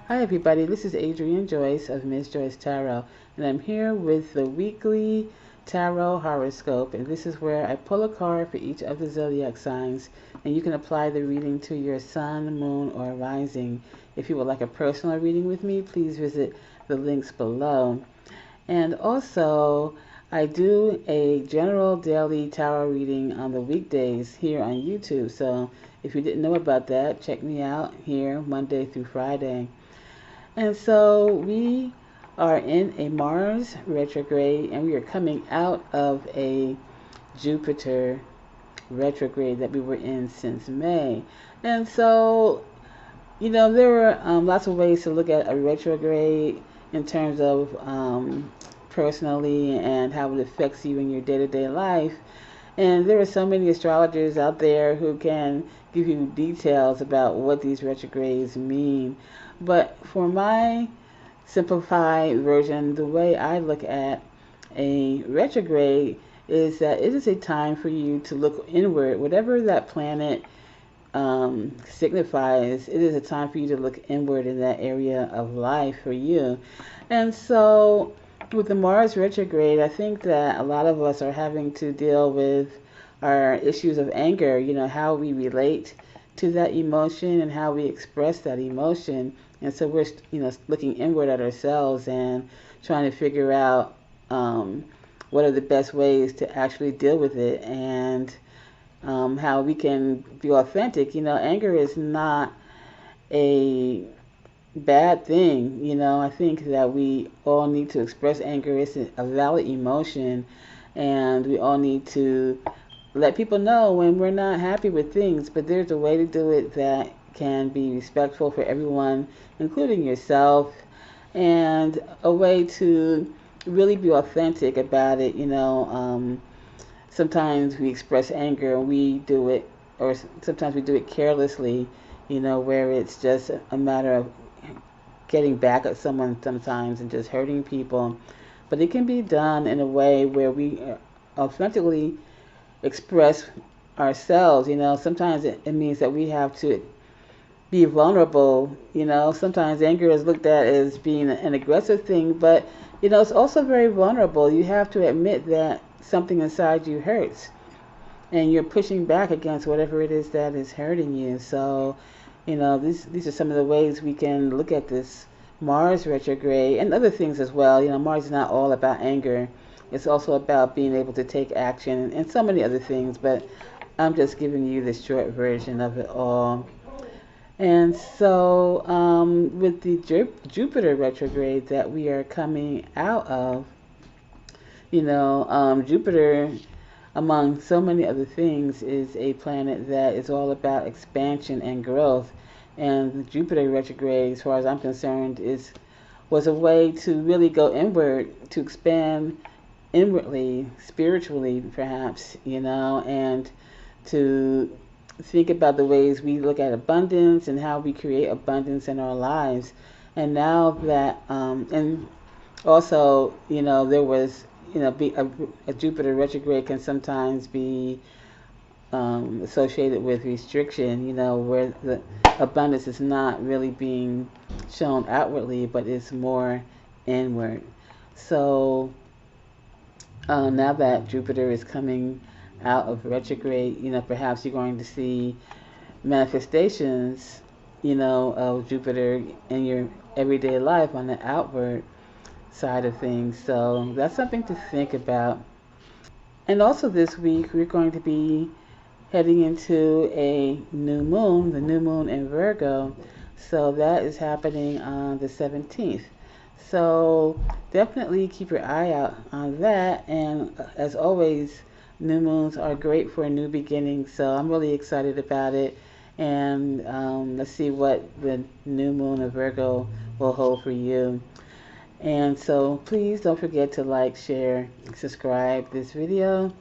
Hi everybody, this is Adrienne Joyce of Miss Joyce Tarot, and I'm here with the weekly tarot horoscope, and this is where I pull a card for each of the zodiac signs, and you can apply the reading to your sun, moon, or rising. If you would like a personal reading with me, please visit the links below. And also, I do a general daily tarot reading on the weekdays here on YouTube, so if you didn't know about that, check me out here Monday through Friday. And so we are in a Mars retrograde, and we are coming out of a Jupiter retrograde that we were in since May. And so, there were lots of ways to look at a retrograde in terms of personally and how it affects you in your day-to-day life. And there are so many astrologers out there who can give you details about what these retrogrades mean. But for my simplified version, the way I look at a retrograde is that it is a time for you to look inward. Whatever that planet signifies, it is a time for you to look inward in that area of life for you. And so with the Mars retrograde, I think that a lot of us are having to deal with our issues of anger, how we relate to that emotion and how we express that emotion. And so we're, looking inward at ourselves and trying to figure out what are the best ways to actually deal with it and how we can be authentic. Anger is not a bad thing. I think that we all need to express anger. It's a valid emotion, and we all need to let people know when we're not happy with things, but there's a way to do it that can be respectful for everyone, including yourself, and a way to really be authentic about it. Sometimes we express anger and we do it, or sometimes we do it carelessly, where it's just a matter of getting back at someone sometimes and just hurting people. But it can be done in a way where we authentically express ourselves. Sometimes it means that we have to be vulnerable. Sometimes anger is looked at as being an aggressive thing, but it's also very vulnerable. You have to admit that something inside you hurts, and you're pushing back against whatever it is that is hurting you. So, these are some of the ways we can look at this Mars retrograde and other things as well. Mars is not all about anger. It's also about being able to take action and so many other things, but I'm just giving you the short version of it all. And so with the Jupiter retrograde that we are coming out of, Jupiter, among so many other things, is a planet that is all about expansion and growth. And the Jupiter retrograde, as far as I'm concerned, was a way to really go inward, to expand inwardly, spiritually perhaps, and to think about the ways we look at abundance and how we create abundance in our lives. And now that, and also, there was, a Jupiter retrograde can sometimes be associated with restriction, where the abundance is not really being shown outwardly, but it's more inward. So now that Jupiter is coming out of retrograde, perhaps you're going to see manifestations, of Jupiter in your everyday life on the outward side of things. So that's something to think about. And also this week, we're going to be heading into a new moon, the new moon in Virgo. So that is happening on the 17th. So definitely keep your eye out on that. And as always, new moons are great for a new beginning. So I'm really excited about it. And let's see what the new moon of Virgo will hold for you. And so please don't forget to like, share, subscribe this video.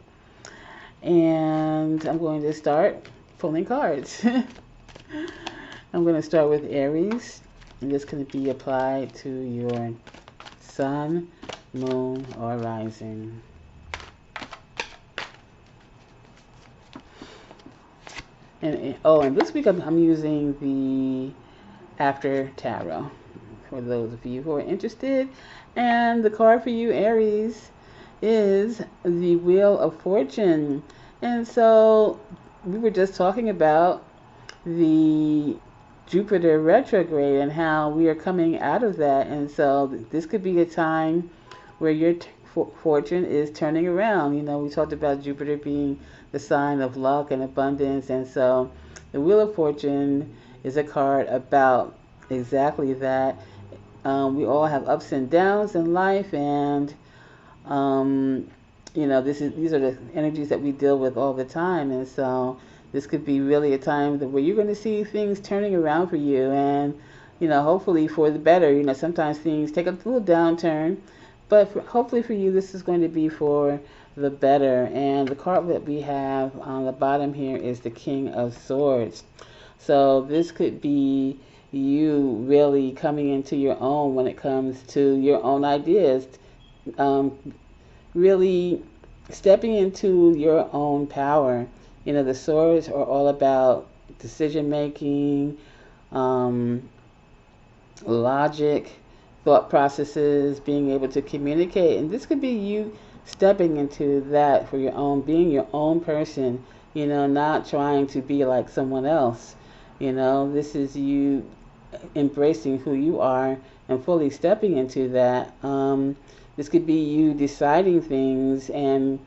And I'm going to start pulling cards. I'm going to start with Aries. And this can be applied to your sun, moon, or rising. And this week I'm using the after tarot, for those of you who are interested. And the card for you, Aries, is the Wheel of Fortune. And so we were just talking about the Jupiter retrograde and how we are coming out of that. And so this could be a time where your fortune is turning around. You know, we talked about Jupiter being the sign of luck and abundance. And so the Wheel of Fortune is a card about exactly that. We all have ups and downs in life, and you know, these are the energies that we deal with all the time. And so this could be really a time where you're going to see things turning around for you, and you know, hopefully for the better. You know, sometimes things take a little downturn, but hopefully for you, this is going to be for the better. And the card that we have on the bottom here is the King of Swords. So this could be you really coming into your own when it comes to your own ideas, really stepping into your own power. You know, the swords are all about decision making, logic, thought processes, being able to communicate. And this could be you stepping into that for your own, being your own person, you know, not trying to be like someone else. You know, this is you embracing who you are and fully stepping into that. This could be you deciding things and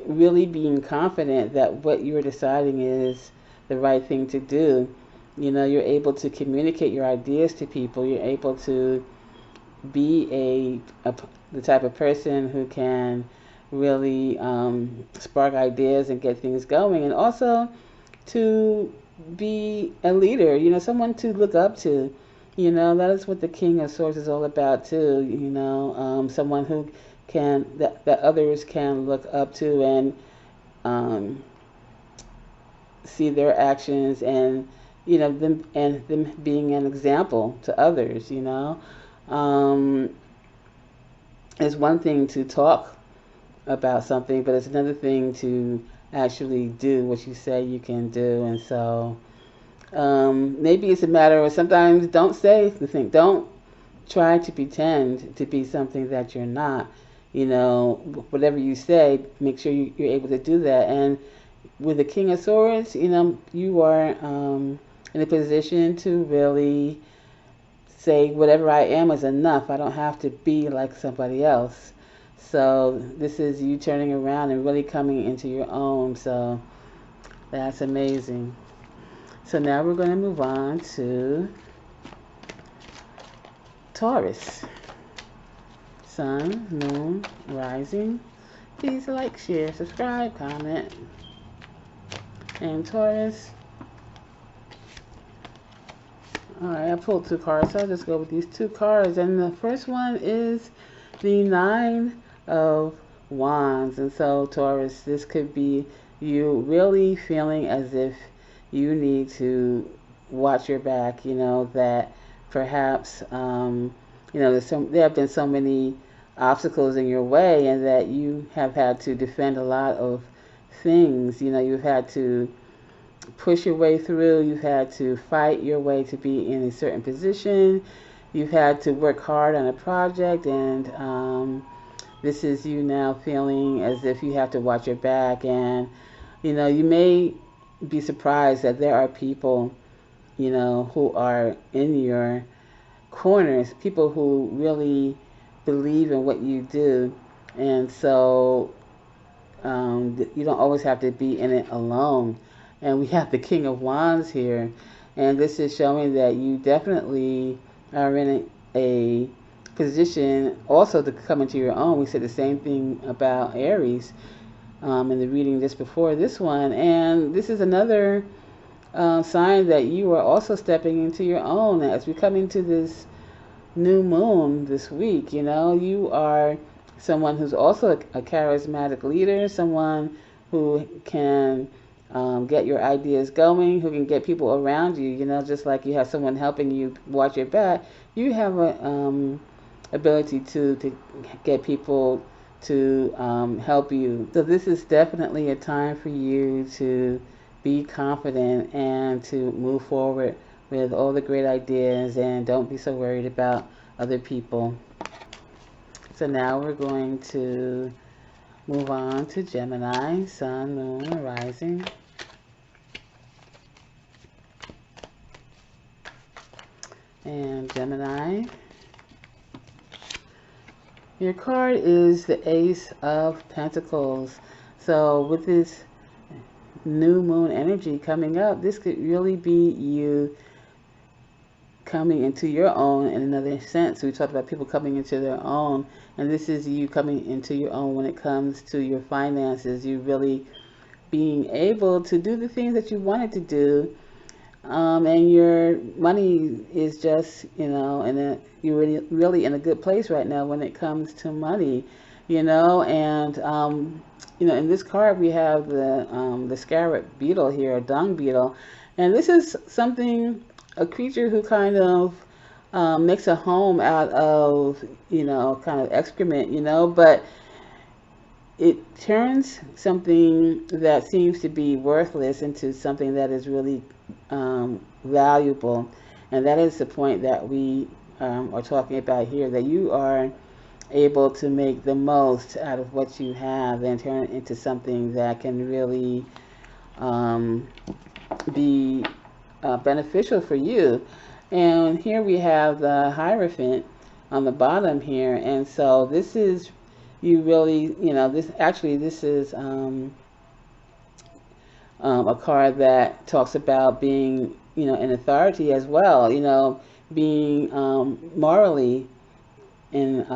really being confident that what you're deciding is the right thing to do. You know, you're able to communicate your ideas to people. You're able to be the type of person who can really spark ideas and get things going, and also to be a leader, you know, someone to look up to. You know, that is what the King of Swords is all about too. You know, someone who can that others can look up to and see their actions, and you know them being an example to others. You know, it's one thing to talk about something, but it's another thing to actually do what you say you can do. And so maybe it's a matter of sometimes don't say the thing, don't try to pretend to be something that you're not. You know, whatever you say, make sure you're able to do that. And with the King of Swords, you know, you are in a position to really say whatever I am is enough. I don't have to be like somebody else. So this is you turning around and really coming into your own. So that's amazing. So now we're going to move on to Taurus. Sun, moon, rising. Please like, share, subscribe, comment. And Taurus. Alright, I pulled two cards, so I'll just go with these two cards. And the first one is the Nine of Wands. And so Taurus, this could be you really feeling as if you need to watch your back. You know, that perhaps you know, there have been so many obstacles in your way, and that you have had to defend a lot of things. You know, you've had to push your way through, you've had to fight your way to be in a certain position, you've had to work hard on a project, and this is you now feeling as if you have to watch your back. And you know, you may be surprised that there are people, you know, who are in your corners, people who really believe in what you do. And so you don't always have to be in it alone. And we have the King of Wands here, and this is showing that you definitely are in a position also to come into your own. We said the same thing about Aries in the reading just before this one, and this is another sign that you are also stepping into your own as we come into this new moon this week. You know, you are someone who's also a charismatic leader, someone who can get your ideas going, who can get people around you. You know, just like you have someone helping you watch your back, you have a ability to get people to help you. So this is definitely a time for you to be confident and to move forward with all the great ideas, and don't be so worried about other people. So now we're going to move on to Gemini, Sun, Moon, and Rising. And Gemini, your card is the Ace of Pentacles. So with this new moon energy coming up, this could really be you coming into your own in another sense. We talked about people coming into their own, and this is you coming into your own when it comes to your finances. You really being able to do the things that you wanted to do, and your money is just, you're really in a good place right now when it comes to money, and in this card we have the scarab beetle here, a dung beetle, and this is a creature who kind of makes a home out of, kind of excrement, but it turns something that seems to be worthless into something that is really valuable. And that is the point that we are talking about here, that you are able to make the most out of what you have and turn it into something that can really be beneficial for you. And here we have the Hierophant on the bottom here, and so this is you really, this is a card that talks about being, an authority as well, being morally and,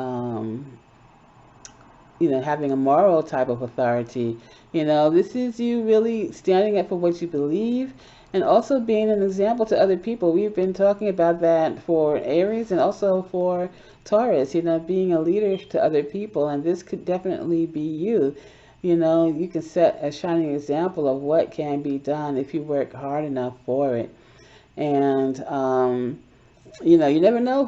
having a moral type of authority. This is you really standing up for what you believe and also being an example to other people. We've been talking about that for Aries and also for Taurus, being a leader to other people, and this could definitely be you. You can set a shining example of what can be done if you work hard enough for it. And, you never know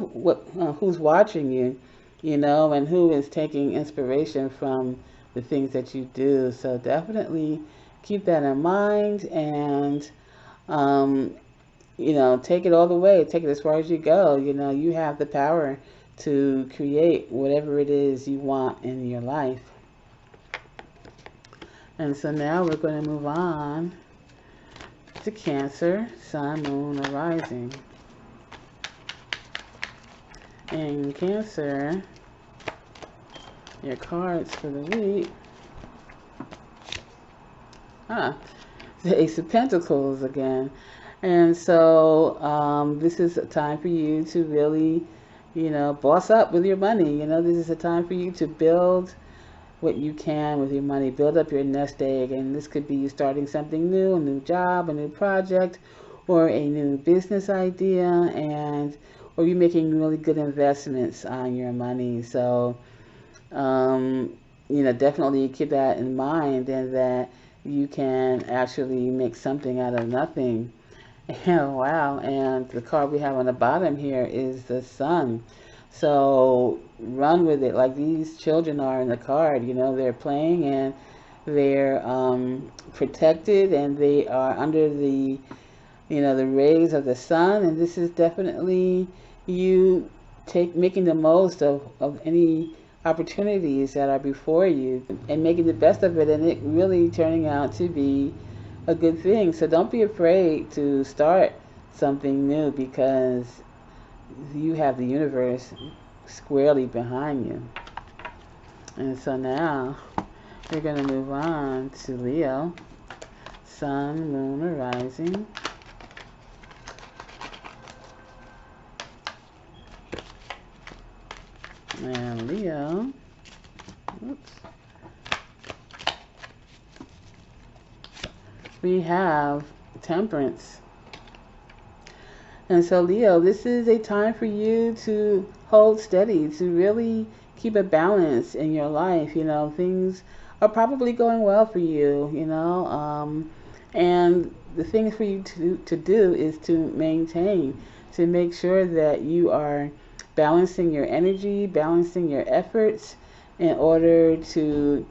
who's watching you, and who is taking inspiration from the things that you do. So definitely keep that in mind, and, take it all the way, take it as far as you go. You have the power to create whatever it is you want in your life. And so now we're going to move on to Cancer, Sun, Moon, or Rising. And Cancer, your cards for the week. The Ace of Pentacles again. And so this is a time for you to really, boss up with your money. This is a time for you to build what you can with your money, build up your nest egg. And this could be you starting something new, a new job, a new project, or a new business idea, or you making really good investments on your money. So, definitely keep that in mind, and that you can actually make something out of nothing. Wow. And the card we have on the bottom here is the Sun. So run with it like these children are in the card. They're playing, and they're protected, and they are under the, the rays of the sun. And this is definitely you making the most of any opportunities that are before you and making the best of it, and it really turning out to be a good thing. So don't be afraid to start something new, because you have the universe squarely behind you. And so now we're going to move on to Leo, Sun, Moon, or Rising. And Leo, we have Temperance. And so Leo, this is a time for you to hold steady, to really keep a balance in your life. Things are probably going well for you, and the thing for you to do is to maintain, to make sure that you are balancing your energy, balancing your efforts in order to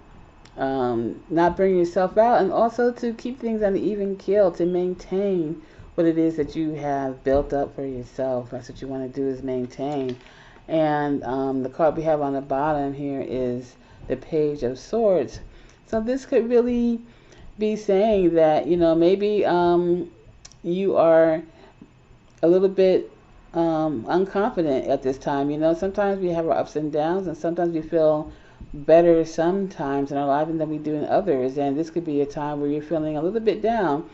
not burn yourself out, and also to keep things on an even keel, to maintain what it is that you have built up for yourself. That's what you want to do, is maintain. And the card we have on the bottom here is the Page of Swords. So this could really be saying that, maybe you are a little bit unconfident at this time. Sometimes we have our ups and downs, and sometimes we feel better sometimes in our life than we do in others. And this could be a time where you're feeling a little bit down,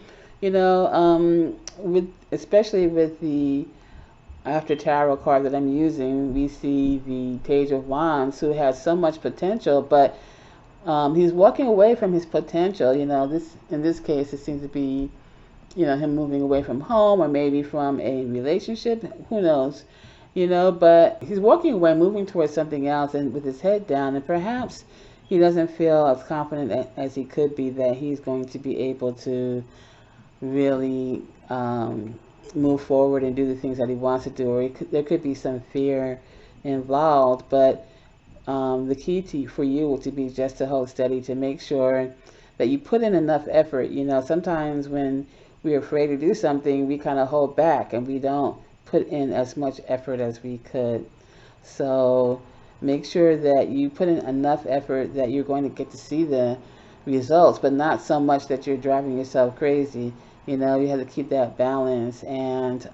especially with the after tarot card that I'm using. We see the Page of Wands, who has so much potential, but he's walking away from his potential. In this case, it seems to be, him moving away from home, or maybe from a relationship. Who knows? But he's walking away, moving towards something else, and with his head down, and perhaps he doesn't feel as confident as he could be that he's going to be able to really move forward and do the things that he wants to do, or there could be some fear involved. But the key for you will be just to hold steady, to make sure that you put in enough effort. Sometimes when we're afraid to do something, we kind of hold back and we don't put in as much effort as we could. So make sure that you put in enough effort that you're going to get to see the results, but not so much that you're driving yourself crazy. You have to keep that balance, and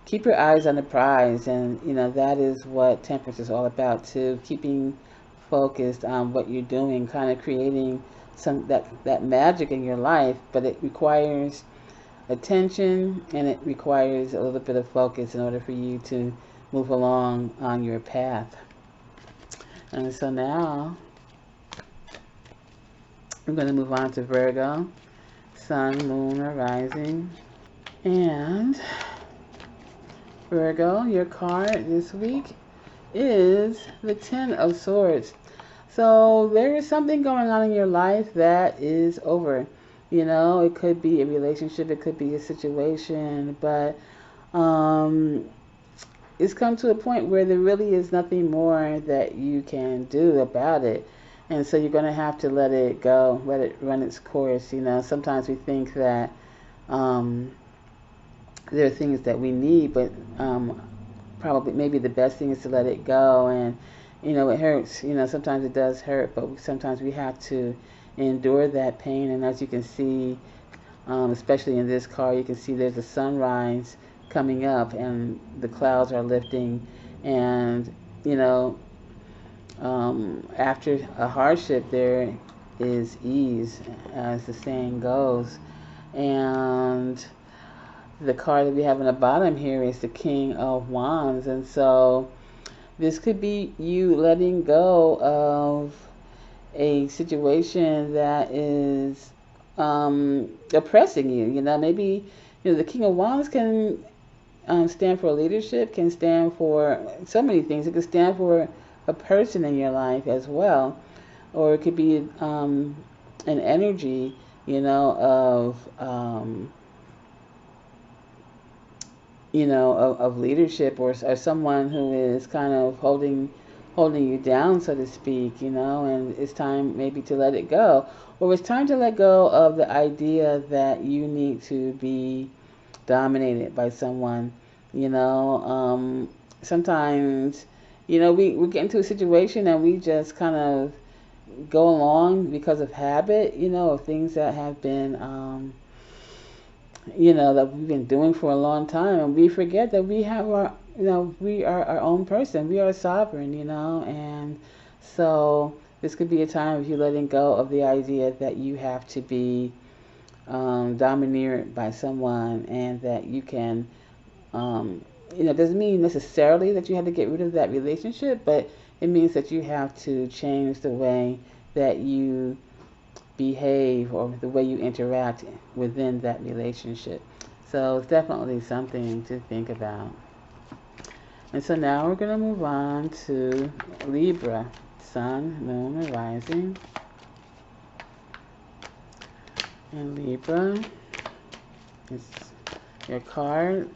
keep your eyes on the prize. And that is what Temperance is all about too, keeping focused on what you're doing, kind of creating that magic in your life. But it requires attention, and it requires a little bit of focus in order for you to move along on your path. And so now I'm going to move on to Virgo, Sun, Moon, or Rising. And Virgo, your card this week is the Ten of Swords. So there is something going on in your life that is over. It could be a relationship, it could be a situation, but it's come to a point where there really is nothing more that you can do about it. And so you're going to have to let it go, let it run its course. Sometimes we think that there are things that we need, but probably maybe the best thing is to let it go. And it hurts. Sometimes it does hurt, but sometimes we have to endure that pain. And as you can see, especially in this card, you can see there's a sunrise coming up, and the clouds are lifting. And after a hardship, there is ease, as the saying goes. And the card that we have on the bottom here is the King of Wands. And so this could be you letting go of a situation that is oppressing you. Maybe the King of Wands can stand for leadership, can stand for so many things. It could stand for a person in your life as well, or it could be an energy, of leadership, or someone who is kind of holding you down, so to speak. And it's time maybe to let it go, or it's time to let go of the idea that you need to be dominated by someone. Sometimes we get into a situation and we just kind of go along because of habit, of things that have been, that we've been doing for a long time. And we forget that we have we are our own person. We are sovereign, and so this could be a time of you letting go of the idea that you have to be domineered by someone, and that you can, doesn't mean necessarily that you have to get rid of that relationship, but it means that you have to change the way that you behave, or the way you interact within that relationship. So it's definitely something to think about. And so now we're going to move on to Libra, Sun, Moon, and Rising. And Libra, your card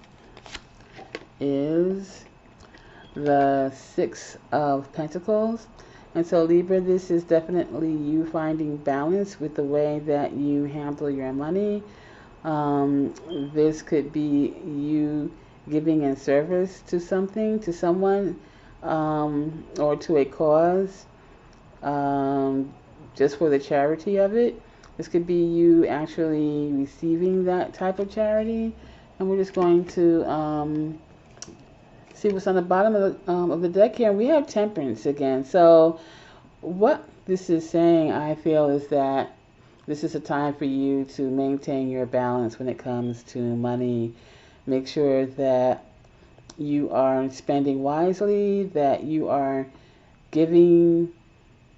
is the Six of Pentacles. And so Libra, this is definitely you finding balance with the way that you handle your money, This could be you giving in service to something, to someone, or to a cause, um, just for the charity of it. This could be you actually receiving that type of charity. And we're just going to see what's on the bottom of the deck here. And we have temperance again. So what this is saying, I feel, is that this is a time for you to maintain your balance when it comes to money. Make sure that you are spending wisely, that you are giving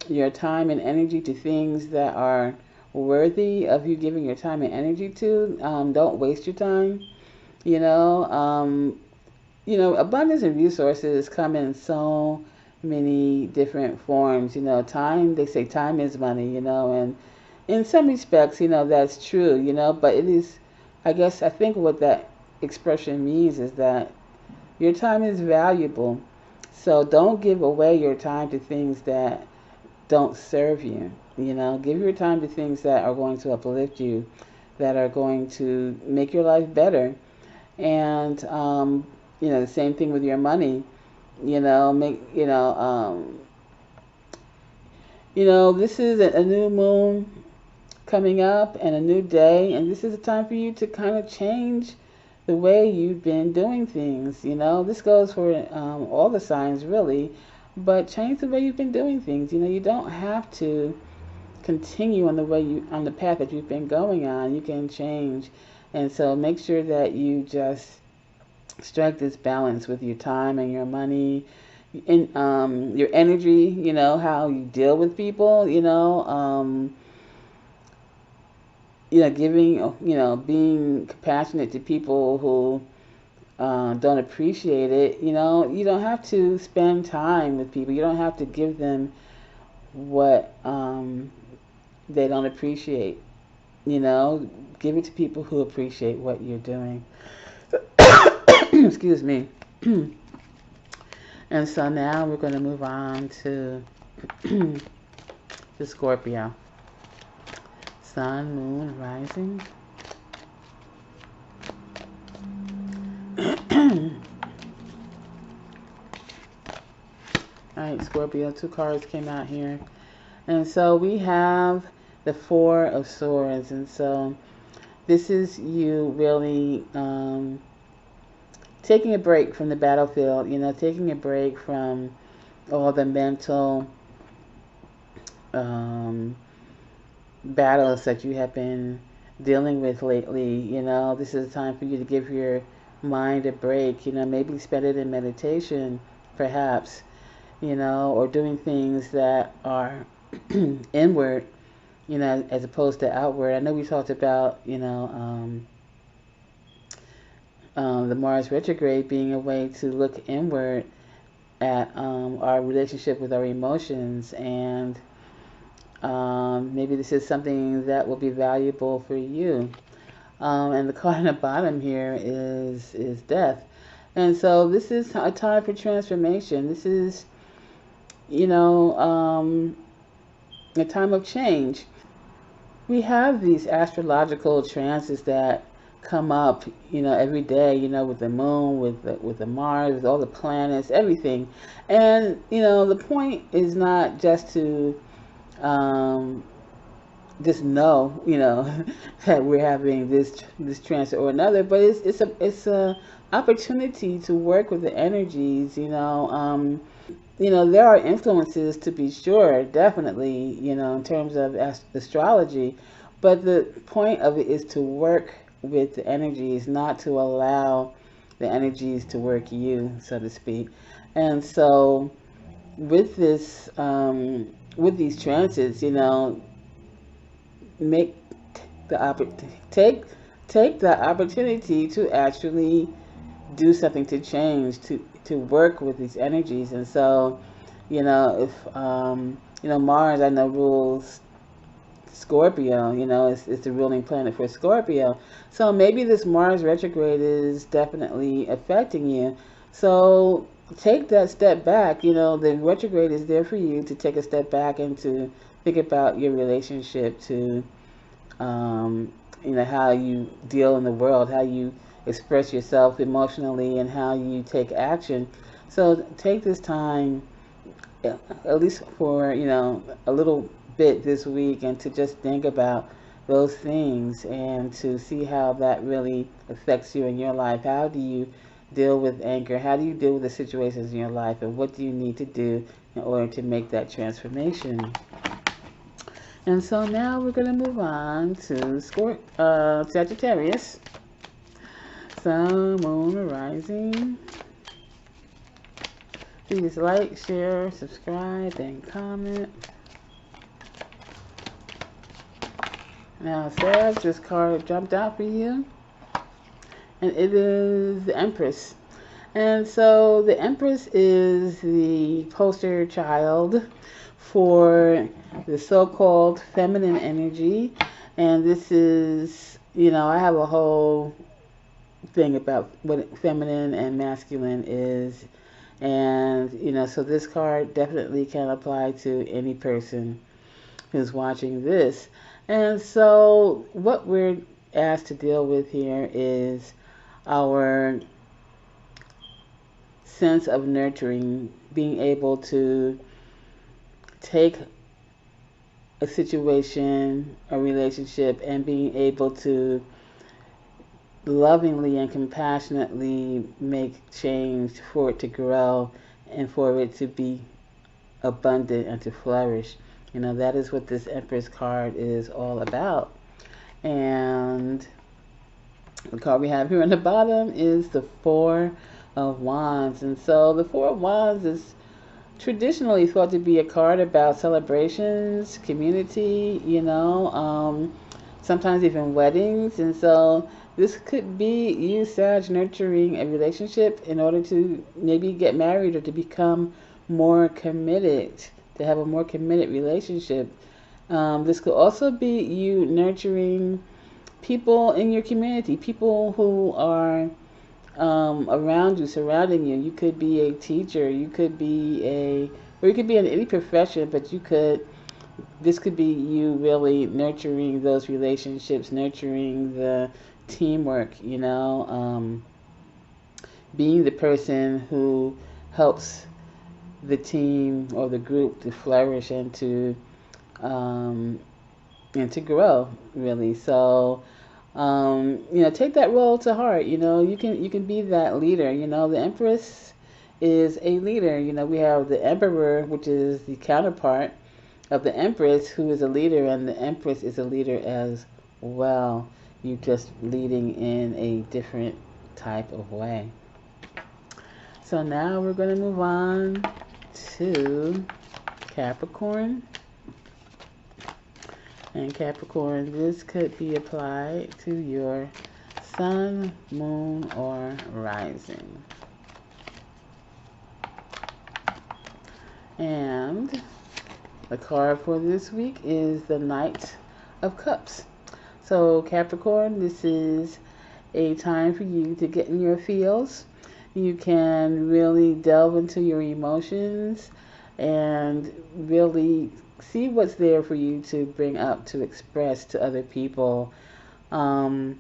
your time and energy to things that are worthy of you giving your time and energy to. Don't waste your time. You know, abundance and resources come in so many different forms. Time, they say time is money, and in some respects, that's true, but it is, I think what that expression means is that your time is valuable. So don't give away your time to things that don't serve you. Give your time to things that are going to uplift you, that are going to make your life better. And the same thing with your money. Make this is a new moon coming up and a new day, and this is a time for you to kind of change the way you've been doing things. This goes for all the signs really, but change the way you've been doing things. You don't have to continue on the path that you've been going on. You can change, and so make sure that you just strike this balance with your time and your money, and your energy. How you deal with people. Giving, being compassionate to people who don't appreciate it. You don't have to spend time with people. You don't have to give them what they don't appreciate. Give it to people who appreciate what you're doing. Excuse me. And so now we're going to move on to the Scorpio. Sun, moon, rising. Alright, Scorpio, 2 cards came out here. And so we have the 4 of Swords. And so this is you really taking a break from the battlefield, taking a break from all the mental battles that you have been dealing with lately. This is a time for you to give your mind a break. Maybe spend it in meditation, perhaps, or doing things that are inward, as opposed to outward. I know we talked about, the Mars retrograde being a way to look inward at our relationship with our emotions, and maybe this is something that will be valuable for you. And the card on the bottom here is death. And so this is a time for transformation. This is, a time of change. We have these astrological transits that come up, every day, with the moon, with the Mars, with all the planets, everything. And, the point is not just to just know, that we're having this transit or another, but it's a opportunity to work with the energies. There are influences, to be sure, definitely, in terms of astrology, but the point of it is to work with the energies, not to allow the energies to work you, so to speak. And so with this, with these transits, make take the opportunity to actually do something to change, to work with these energies. And so, if Mars, I know, rules Scorpio, it's the ruling planet for Scorpio. So maybe this Mars retrograde is definitely affecting you. So take that step back. The retrograde is there for you to take a step back and to think about your relationship to how you deal in the world, how you express yourself emotionally, and how you take action. So take this time, at least for a little bit this week, and to just think about those things and to see how that really affects you in your life. How do you deal with anger? How do you deal with the situations in your life, and what do you need to do in order to make that transformation? And so now we're going to move on to Sagittarius. Sun, Moon, Rising. Please like, share, subscribe, and comment. Now, Sag, this card jumped out for you, and it is the Empress. And so the Empress is the poster child for the so-called feminine energy. And this is, I have a whole thing about what feminine and masculine is. And, so this card definitely can apply to any person who's watching this. And so what we're asked to deal with here is our sense of nurturing, being able to take a situation, a relationship, and being able to lovingly and compassionately make change for it to grow and for it to be abundant and to flourish. That is what this Empress card is all about. And the card we have here on the bottom is the Four of Wands. And so the Four of Wands is traditionally thought to be a card about celebrations, community, sometimes even weddings. And so this could be you, Sag, nurturing a relationship in order to maybe get married or to become more committed, to have a more committed relationship. This could also be you nurturing people in your community, people who are around you, surrounding you. You could be a teacher, you could be or you could be in any profession, but this could be you really nurturing those relationships, nurturing the teamwork, being the person who helps the team or the group to flourish and to grow, really. So take that role to heart. You can be that leader. The Empress is a leader. We have the Emperor, which is the counterpart of the Empress, who is a leader, and the Empress is a leader as well. You're just leading in a different type of way. So now we're going to move on to Capricorn. And Capricorn, this could be applied to your sun, moon, or rising. And the card for this week is the Knight of Cups. So Capricorn, this is a time for you to get in your feels. You can really delve into your emotions and really see what's there for you to bring up, to express to other people. The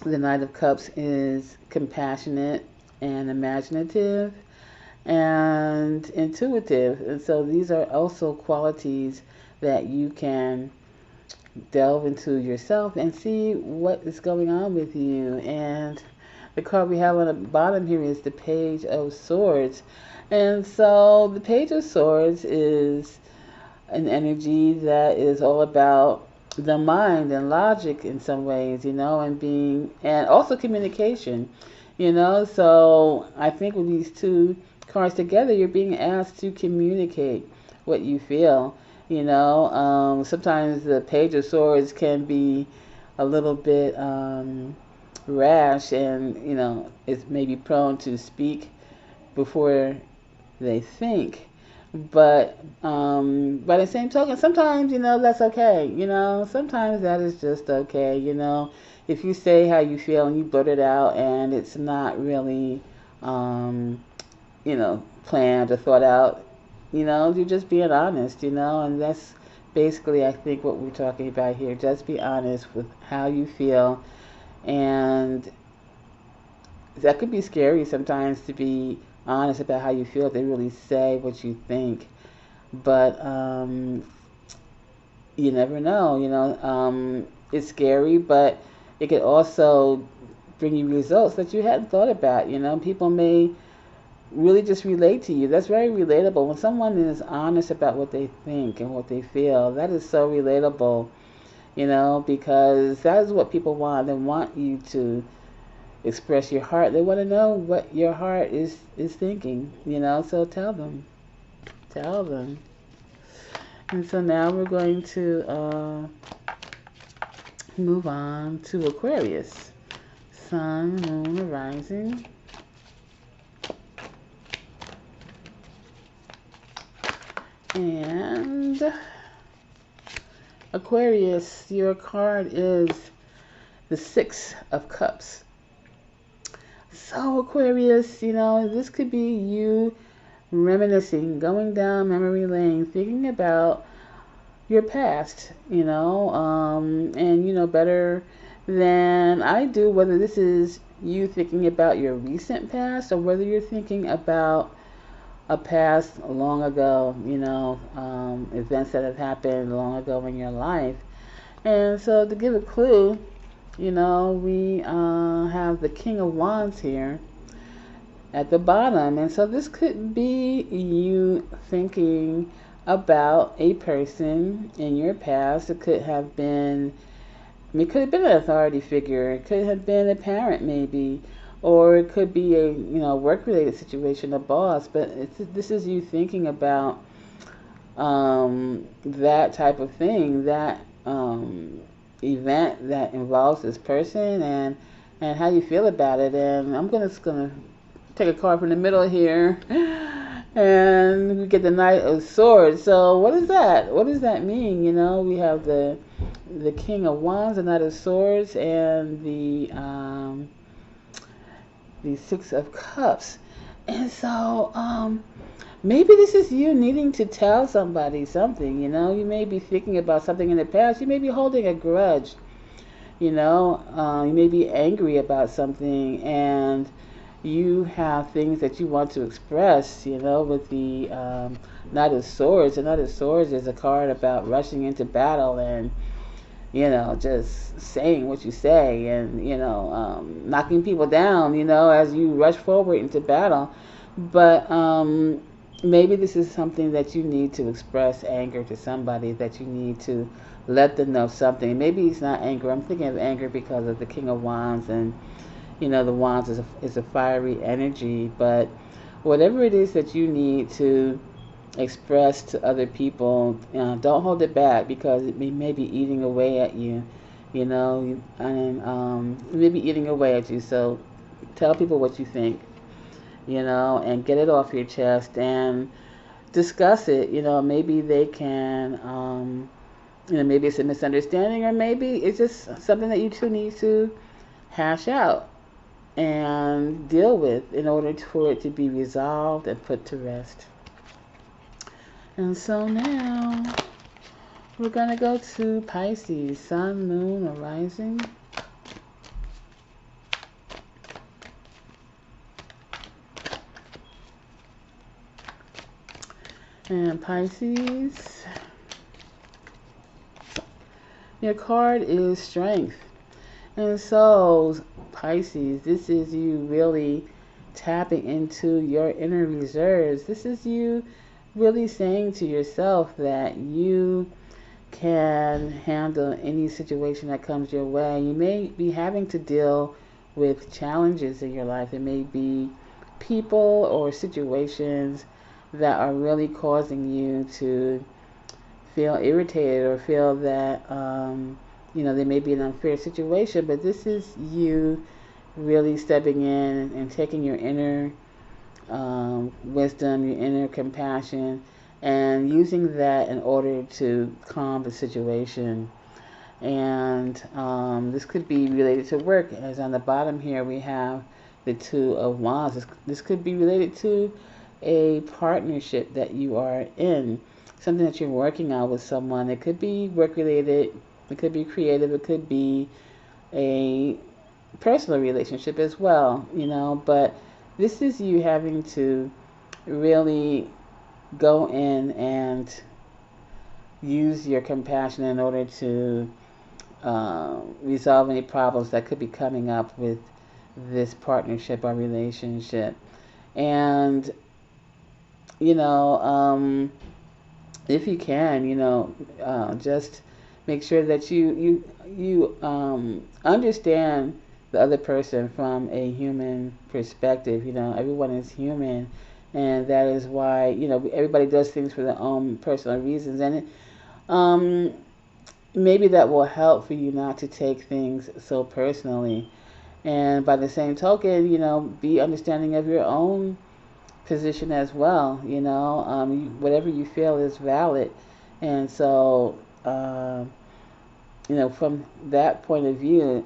Knight of Cups is compassionate and imaginative and intuitive. And so these are also qualities that you can delve into yourself and see what is going on with you. And the card we have on the bottom here is the Page of Swords. And so the Page of Swords is an energy that is all about the mind and logic in some ways, and also communication, So I think with these two cards together, you're being asked to communicate what you feel. Sometimes the Page of Swords can be a little bit rash, and it's maybe prone to speak before they think. But by the same token, sometimes that's okay. Sometimes that is just okay. If you say how you feel and you blurt it out, and it's not really planned or thought out, you're just being honest. And that's basically, I think what we're talking about here, just be honest with how you feel. And that could be scary sometimes, to be honest about how you feel, to really say what you think. But you never know, it's scary, but it could also bring you results that you hadn't thought about. People may really just relate to you. That's very relatable. When someone is honest about what they think and what they feel, that is so relatable, because that is what people want. They want you to express your heart. They want to know what your heart is thinking, so tell them. Tell them. And so now we're going to move on to Aquarius. Sun, moon, rising. And Aquarius, your card is the Six of Cups. So Aquarius, this could be you reminiscing, going down memory lane, thinking about your past, and better than I do, whether this is you thinking about your recent past or whether you're thinking about a past long ago, events that have happened long ago in your life. And so to give a clue, we have the King of Wands here at the bottom. And so this could be you thinking about a person in your past. It could have been, an authority figure. It could have been a parent, maybe, or it could be a work-related situation, a boss. But this is you thinking about that type of thing, that event that involves this person, and how you feel about it. And I'm just gonna take a card from the middle here, and we get the Knight of Swords. So what is that? What does that mean? We have the King of Wands, the Knight of Swords, and the Six of Cups. And so maybe this is you needing to tell somebody something. You may be thinking about something in the past. You may be holding a grudge. You may be angry about something, and you have things that you want to express, with the Knight of Swords. The Knight of Swords is a card about rushing into battle and, just saying what you say and, knocking people down, as you rush forward into battle. But maybe this is something that you need to express anger to somebody, that you need to let them know something. Maybe it's not anger. I'm thinking of anger because of the King of Wands, and the Wands is a fiery energy. But whatever it is that you need to express to other people, don't hold it back, because it may be eating away at you, and it may be eating away at you. So tell people what you think, and get it off your chest and discuss it. Maybe they can, maybe it's a misunderstanding, or maybe it's just something that you two need to hash out and deal with in order for it to be resolved and put to rest. And so now we're going to go to Pisces, Sun, Moon, or Rising. And Pisces, your card is Strength. And so, Pisces, this is you really tapping into your inner reserves. This is you really saying to yourself that you can handle any situation that comes your way. You may be having to deal with challenges in your life. There may be people or situations that are really causing you to feel irritated or feel that there may be an unfair situation, but this is you really stepping in and taking your inner wisdom, your inner compassion, and using that in order to calm the situation. And this could be related to work, as on the bottom here we have the Two of Wands. This could be related to a partnership that you are in. something that you're working on with someone. It could be work related, it could be creative, it could be a personal relationship as well, but this is you having to really go in and use your compassion in order to resolve any problems that could be coming up with this partnership or relationship. And, you know, if you can, just make sure that you understand the other person from a human perspective. Everyone is human, and that is why everybody does things for their own personal reasons, and maybe that will help for you not to take things so personally. And by the same token, be understanding of your own position as well. Whatever you feel is valid, and so from that point of view,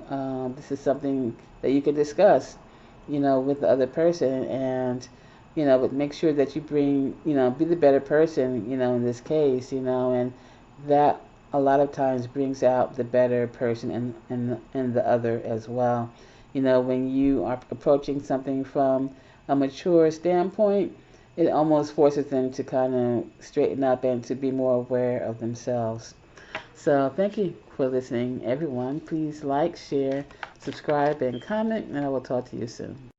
this is something that you can discuss, with the other person, and but make sure that you bring, be the better person, in this case, and that a lot of times brings out the better person in the other as well. When you are approaching something from a mature standpoint, it almost forces them to kind of straighten up and to be more aware of themselves. So thank you for listening, everyone. Please like, share, subscribe, and comment, and I will talk to you soon.